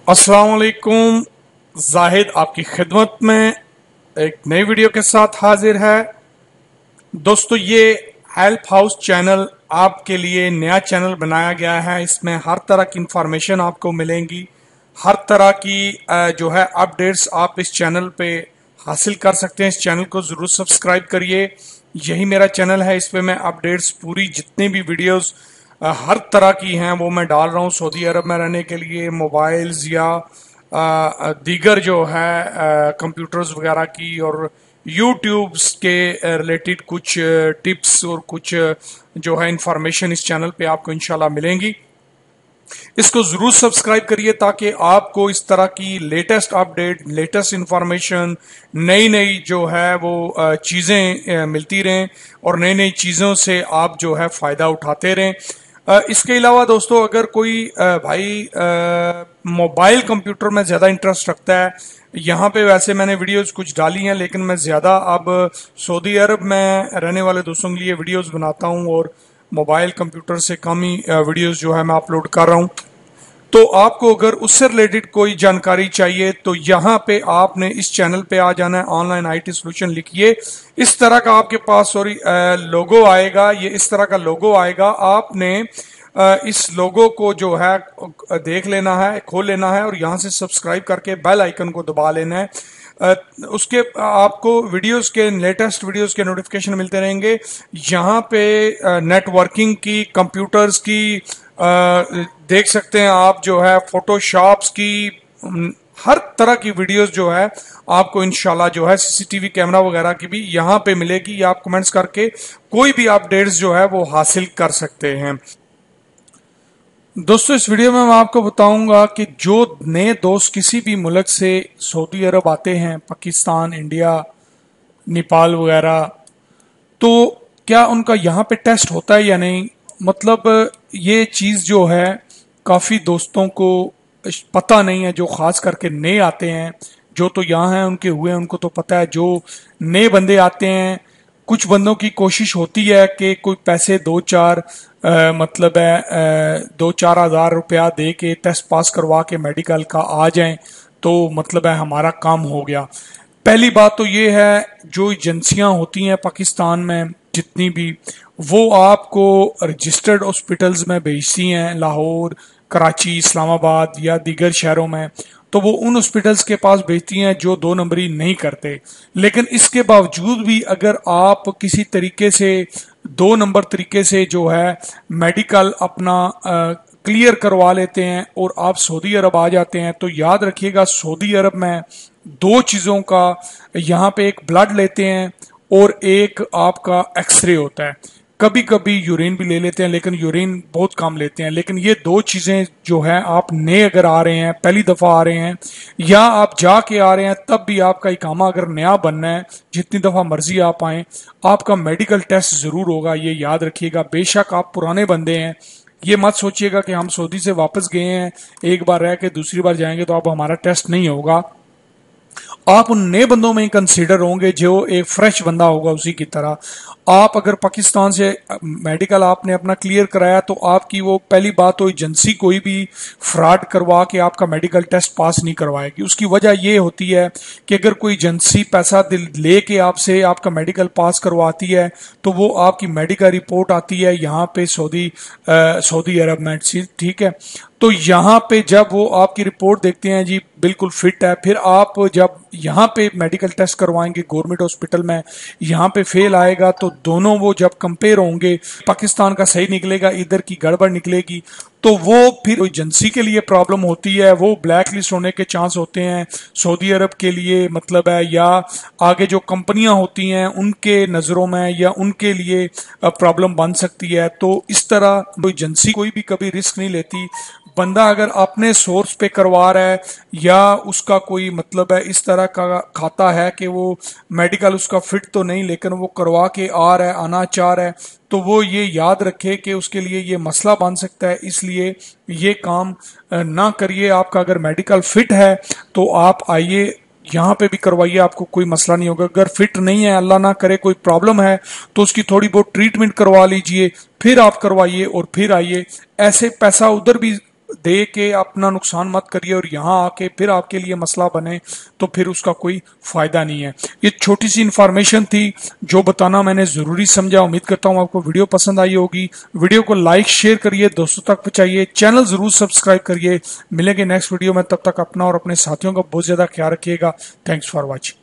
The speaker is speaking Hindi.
अस्सलाम वालेकुम। जाहिद आपकी खिदमत में एक नई वीडियो के साथ हाजिर है। दोस्तों, ये हेल्प हाउस चैनल आपके लिए नया चैनल बनाया गया है। इसमें हर तरह की इंफॉर्मेशन आपको मिलेंगी, हर तरह की जो है अपडेट्स आप इस चैनल पे हासिल कर सकते हैं। इस चैनल को जरूर सब्सक्राइब करिए। यही मेरा चैनल है, इस पे मैं अपडेट्स पूरी जितनी भी वीडियोस हर तरह की हैं वो मैं डाल रहा हूँ। सऊदी अरब में रहने के लिए मोबाइल्स या दीगर जो है कंप्यूटर्स वगैरह की और यूट्यूब्स के रिलेटेड कुछ टिप्स और कुछ जो है इंफॉर्मेशन इस चैनल पे आपको इंशाल्लाह मिलेंगी। इसको जरूर सब्सक्राइब करिए ताकि आपको इस तरह की लेटेस्ट अपडेट, लेटेस्ट इंफॉर्मेशन, नई नई जो है वो चीजें मिलती रहें और नई नई चीजों से आप जो है फायदा उठाते रहें। इसके अलावा दोस्तों, अगर कोई भाई मोबाइल कंप्यूटर में ज्यादा इंटरेस्ट रखता है, यहाँ पे वैसे मैंने वीडियोस कुछ डाली हैं लेकिन मैं ज्यादा अब सऊदी अरब में रहने वाले दोस्तों के लिए वीडियोस बनाता हूँ और मोबाइल कंप्यूटर से कम ही वीडियोस जो है मैं अपलोड कर रहा हूँ। तो आपको अगर उससे रिलेटेड कोई जानकारी चाहिए तो यहाँ पे आपने इस चैनल पे आ जाना है। ऑनलाइन आईटी सोल्यूशन लिखिए, इस तरह का आपके पास लोगो आएगा। ये इस तरह का लोगो आएगा, आपने इस लोगो को जो है देख लेना है, खोल लेना है और यहाँ से सब्सक्राइब करके बेल आइकन को दबा लेना है। उसके आपको वीडियोस के, लेटेस्ट वीडियोस के नोटिफिकेशन मिलते रहेंगे। यहाँ पे नेटवर्किंग की, कंप्यूटर्स की देख सकते हैं आप, जो है फोटोशॉप्स की, हर तरह की वीडियोस जो है आपको इंशाल्लाह जो है सीसीटीवी कैमरा वगैरह की भी यहाँ पे मिलेगी। आप कमेंट्स करके कोई भी अपडेट्स जो है वो हासिल कर सकते हैं। दोस्तों, इस वीडियो में मैं आपको बताऊंगा कि जो नए दोस्त किसी भी मुल्क से सऊदी अरब आते हैं, पाकिस्तान, इंडिया, नेपाल वगैरह, तो क्या उनका यहाँ पे टेस्ट होता है या नहीं। मतलब ये चीज जो है काफी दोस्तों को पता नहीं है, जो खास करके नए आते हैं। जो तो यहाँ हैं उनके हुए, उनको तो पता है। जो नए बंदे आते हैं, कुछ बंदों की कोशिश होती है कि कोई पैसे दो चार मतलब है 2-4 हज़ार रुपया दे के टेस्ट पास करवा के मेडिकल का आ जाएं तो मतलब है हमारा काम हो गया। पहली बात तो ये है, जो एजेंसियां होती हैं पाकिस्तान में जितनी भी, वो आपको रजिस्टर्ड हॉस्पिटल्स में भेजती हैं, लाहौर, कराची, इस्लामाबाद या दीगर शहरों में। तो वो उन हॉस्पिटल्स के पास भेजती हैं जो 2 नंबरी नहीं करते। लेकिन इसके बावजूद भी अगर आप किसी तरीके से 2 नंबर तरीके से जो है मेडिकल अपना क्लियर करवा लेते हैं और आप सऊदी अरब आ जाते हैं, तो याद रखिएगा सऊदी अरब में 2 चीजों का, यहाँ पे एक ब्लड लेते हैं और एक आपका एक्सरे होता है। कभी कभी यूरिन भी ले लेते हैं लेकिन यूरिन बहुत कम लेते हैं। लेकिन ये 2 चीजें जो है, आप नए अगर आ रहे हैं, पहली दफा आ रहे हैं या आप जाके आ रहे हैं, तब भी आपका इकामा अगर नया बनना है, जितनी दफा मर्जी आप आए, आपका मेडिकल टेस्ट जरूर होगा। ये याद रखिएगा। बेशक आप पुराने बंदे हैं, ये मत सोचिएगा कि हम सऊदी से वापस गए हैं, एक बार रह के दूसरी बार जाएंगे तो अब हमारा टेस्ट नहीं होगा। आप उन नए बंदों में ही कंसीडर होंगे जो एक फ्रेश बंदा होगा। उसी की तरह आप अगर पाकिस्तान से मेडिकल आपने अपना क्लियर कराया तो आपकी वो पहली बात तो एजेंसी कोई भी फ्रॉड करवा के आपका मेडिकल टेस्ट पास नहीं करवाएगी। उसकी वजह ये होती है कि अगर कोई एजेंसी पैसा लेके आपसे आपका मेडिकल पास करवाती है तो वो आपकी मेडिकल रिपोर्ट आती है यहाँ पे सऊदी अरब में, ठीक है। तो यहाँ पे जब वो आपकी रिपोर्ट देखते हैं जी बिल्कुल फिट है, फिर आप जब यहाँ पे मेडिकल टेस्ट करवाएंगे गवर्नमेंट हॉस्पिटल में, यहाँ पे फेल आएगा तो दोनों वो जब कंपेयर होंगे, पाकिस्तान का सही निकलेगा, इधर की गड़बड़ निकलेगी, तो वो फिर एजेंसी के लिए प्रॉब्लम होती है। वो ब्लैक लिस्ट होने के चांस होते हैं सऊदी अरब के लिए, मतलब है, या आगे जो कंपनियां होती हैं उनके नजरों में या उनके लिए प्रॉब्लम बन सकती है। तो इस तरह एजेंसी कोई भी कभी रिस्क नहीं लेती। बंदा अगर अपने सोर्स पे करवा रहा है या उसका कोई मतलब है इस तरह का खाता है कि वो मेडिकल उसका फिट तो नहीं लेकिन वो करवा के आ रहा है, आना चाह रहा है, तो वो ये याद रखे कि उसके लिए ये मसला बन सकता है। इसलिए ये काम ना करिए। आपका अगर मेडिकल फिट है तो आप आइए, यहाँ पे भी करवाइए, आपको कोई मसला नहीं होगा। अगर फिट नहीं है, अल्लाह ना करे कोई प्रॉब्लम है, तो उसकी थोड़ी बहुत ट्रीटमेंट करवा लीजिए, फिर आप करवाइए और फिर आइए। ऐसे पैसा उधर भी दे के अपना नुकसान मत करिए और यहाँ आके फिर आपके लिए मसला बने, तो फिर उसका कोई फायदा नहीं है। ये छोटी सी इंफॉर्मेशन थी जो बताना मैंने जरूरी समझा। उम्मीद करता हूँ आपको वीडियो पसंद आई होगी। वीडियो को लाइक शेयर करिए, दोस्तों तक पहुंचाइए, चैनल जरूर सब्सक्राइब करिए। मिलेंगे नेक्स्ट वीडियो में, तब तक अपना और अपने साथियों का बहुत ज्यादा ख्याल रखिएगा। Thanks for watching.